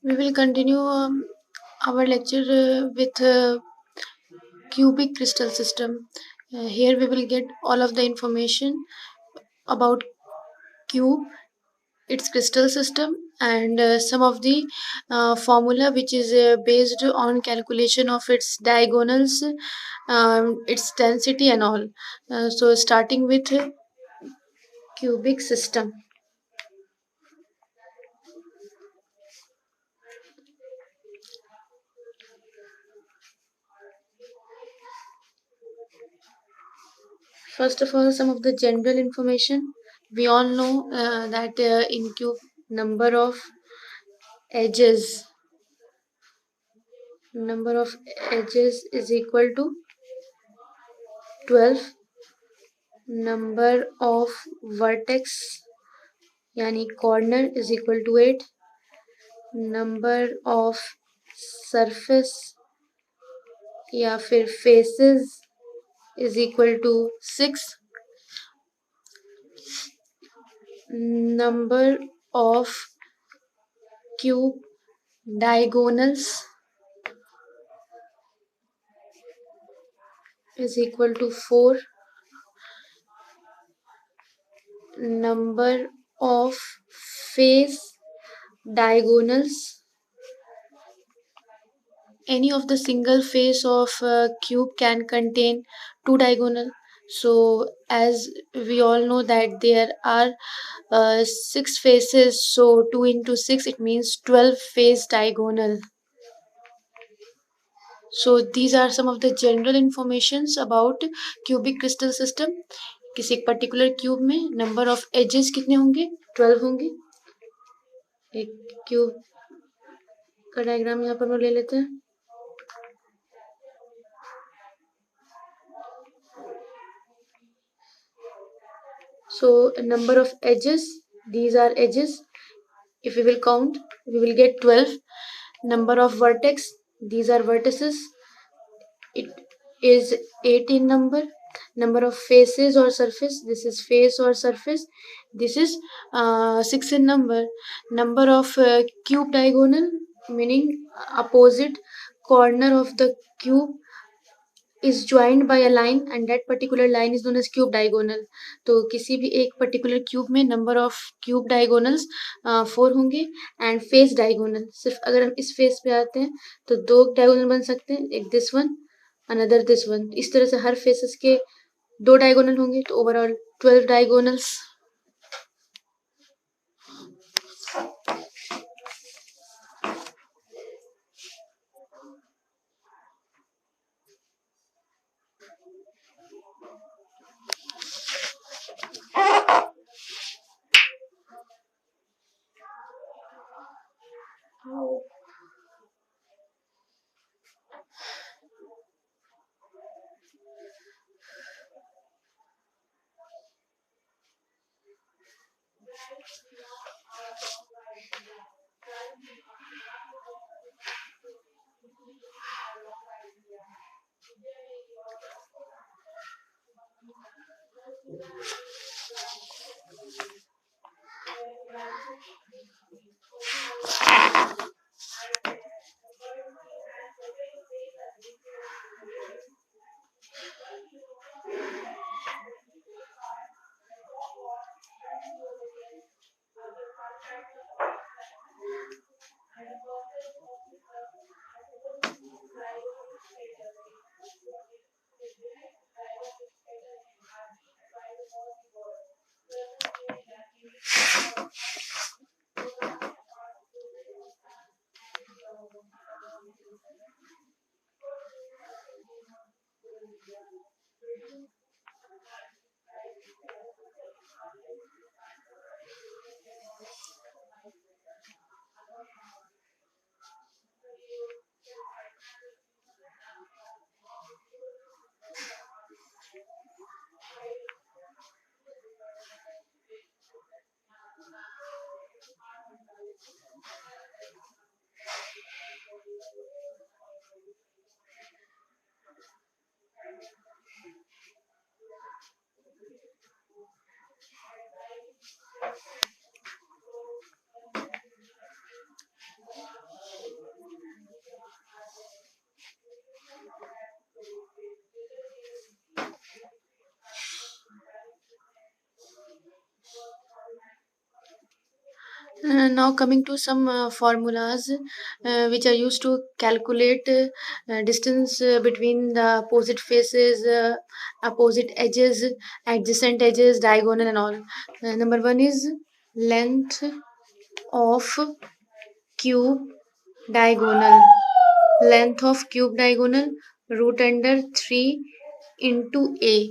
We will continue our lecture with cubic crystal system. Here we will get all of the information about cube, its crystal system, and some of the formula which is based on calculation of its diagonals, its density and all. So starting with cubic system. First of all, some of the general information. We all know that in cube number of edges is equal to 12. Number of vertex यानी corner is equal to 8. Number of surface या फिर faces is equal to 6. Number of cube diagonals is equal to 4. Number of face diagonals, any of the single face of cube can contain two diagonal. So as we all know that there are 6 faces, so 2 into 6 it means 12 face diagonal. So these are some of the general informations about cubic crystal system. किसी एक particular cube में number of edges कितने होंगे? 12 होंगे. एक cube का diagram यहाँ पर हम ले लेते हैं. So number of edges, these are edges. If we will count, we will get 12. Number of vertex, these are vertices. It is 18 number. Number of faces or surface, this is face or surface. This is 6 in number. Number of cube diagonal, meaning opposite corner of the cube is joined by a line and that particular line is known as cube diagonal. तो किसी भी एक particular cube में number of cube diagonals 4 होंगे and face diagonal. सिर्फ अगर हम इस face पे आते हैं तो दो diagonal बन सकते हैं, एक this one, another this one. इस तरह से हर faces के दो diagonal होंगे तो overall 12 diagonals. Now coming to some formulas which are used to calculate distance between the opposite faces, opposite edges, adjacent edges, diagonal and all. Number one is length of cube diagonal. Length of cube diagonal root under 3 into a.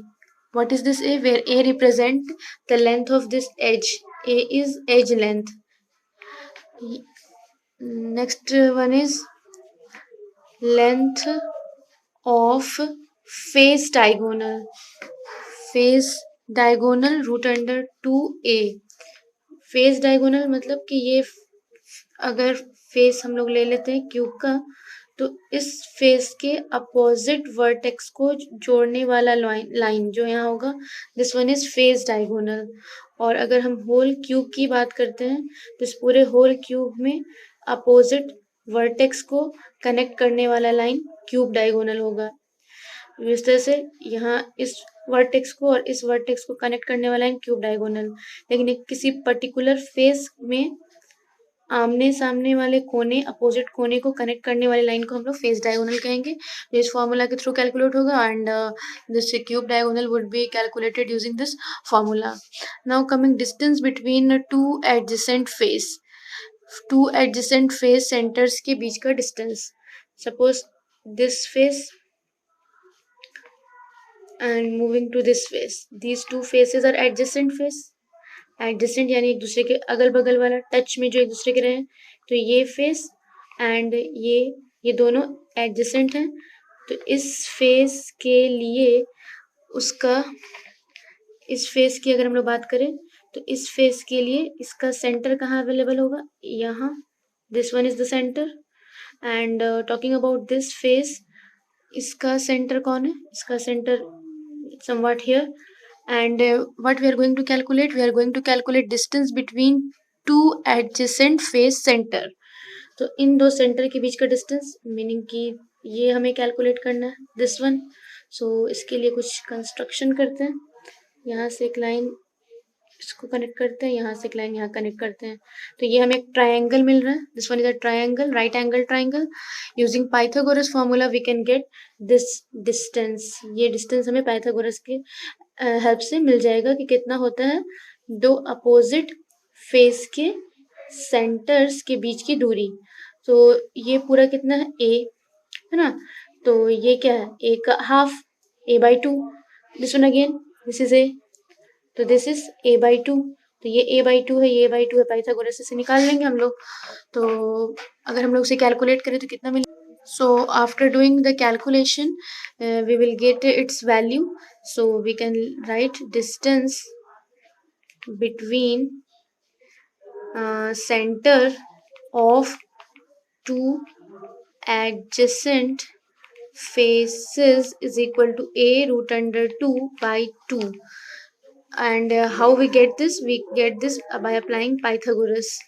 What is this a? Where a represent the length of this edge. A is edge length. Next one is length of face diagonal. Face diagonal root under 2a. Face diagonal मतलब कि ये अगर face हम लोग ले लेते हैं cube का, तो इस फेस के अपोजिट वर्टेक्स को जोड़ने वाला लाइन जो यहाँ होगा, this one is face diagonal. और अगर हम होल क्यूब की बात करते हैं तो इस पूरे होल क्यूब में अपोजिट वर्टेक्स को कनेक्ट करने वाला लाइन क्यूब डायगोनल होगा. इस तरह से यहाँ इस वर्टेक्स को और इस वर्टेक्स को कनेक्ट करने वाला लाइन क्यूब डायगोनल. लेकिन एक किसी पर्टिकुलर फेस में आमने सामने वाले कोने, अपोजिट कोने को कनेक्ट करने वाली लाइन को हम लोग फेस डायगोनल कहेंगे. जो इस फॉर्मूला के थ्रू कैलकुलेट होगा and this cube diagonal would be calculated using this formula. Now coming distance between two adjacent face. Two adjacent face centres के बीच का distance. Suppose this face and moving to this face. These two faces are adjacent face. Adjacent यानी एक दूसरे के अगल बगल वाला, touch में जो एक दूसरे के रहे. तो ये फेस एंड ये दोनों एडजेसेंट हैं. तो इस फेस के लिए उसका, इस फेस की अगर हम लोग बात करें तो इस फेस के लिए इसका सेंटर कहाँ अवेलेबल होगा? यहाँ. This one is the centre. And talking about this face, इसका सेंटर कौन है? इसका centre somewhat here. And what we are going to calculate? We are going to calculate distance between two adjacent face center. तो इन दो centre के बीच का distance, meaning कि ये हमें कैलकुलेट करना है, दिस वन. सो इसके लिए कुछ कंस्ट्रक्शन करते हैं. यहाँ से एक लाइन इसको कनेक्ट करते हैं, यहाँ से एक लाइन यहाँ कनेक्ट करते हैं. तो ये हमें एक ट्रायंगल मिल रहा है. This one is a triangle, right angle triangle. Using Pythagoras formula we can get this distance. ये डिस्टेंस हमें पाइथागोरस के हेल्प से मिल जाएगा कि कितना होता है दो अपोजिट फेस के सेंटर्स के बीच की दूरी. तो ये पूरा कितना है? ए है ना. तो ये क्या है? ए का half, a/2. This one again, this is a. तो दिस इज a/2. तो ये a/2 है, ये a/2 है. पाइथागोरस से निकाल लेंगे हम लोग. तो अगर हम लोग इसे कैलकुलेट करें तो कितना मिलेगा? So after doing the calculation, we will get its value. So we can write distance between center of two adjacent faces is equal to a root under 2 by 2. And how we get this? We get this by applying Pythagoras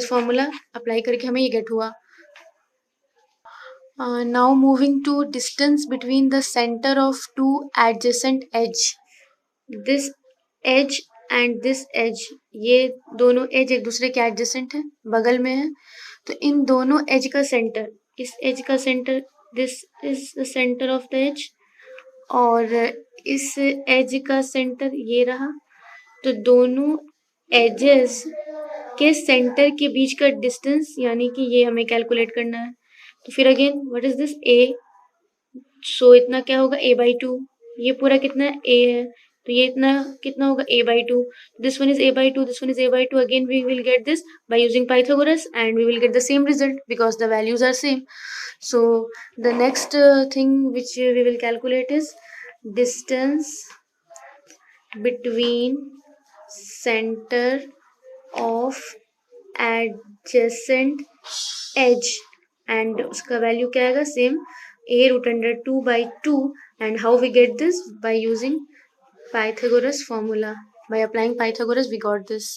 formula. Apply करके हमें ये get हुआ. Now moving to distance between the center of two adjacent edge. This edge and this edge, ये दोनों edge एक दूसरे के adjacent है, बगल में है. तो इन दोनों edge का center, इस edge का center, this is the center of the edge, और इस edge का center ये रहा. तो दोनों edges के center के बीच का distance, यानी कि ये हमें calculate करना है. तो फिर अगेन व्हाट इज दिस? ए. सो इतना क्या होगा? a/2. ये पूरा कितना है? a है. तो ये इतना कितना होगा? a/2. This one is a/2, this one is a/2. Again we will get this by using Pythagoras and we will get the same result because the values are same. So the next thing which we will calculate is distance between centre of adjacent edge. एंड उसका value क्या आएगा? Same, a root under 2 by 2. And how we get this? By using Pythagoras formula. By applying Pythagoras we got this.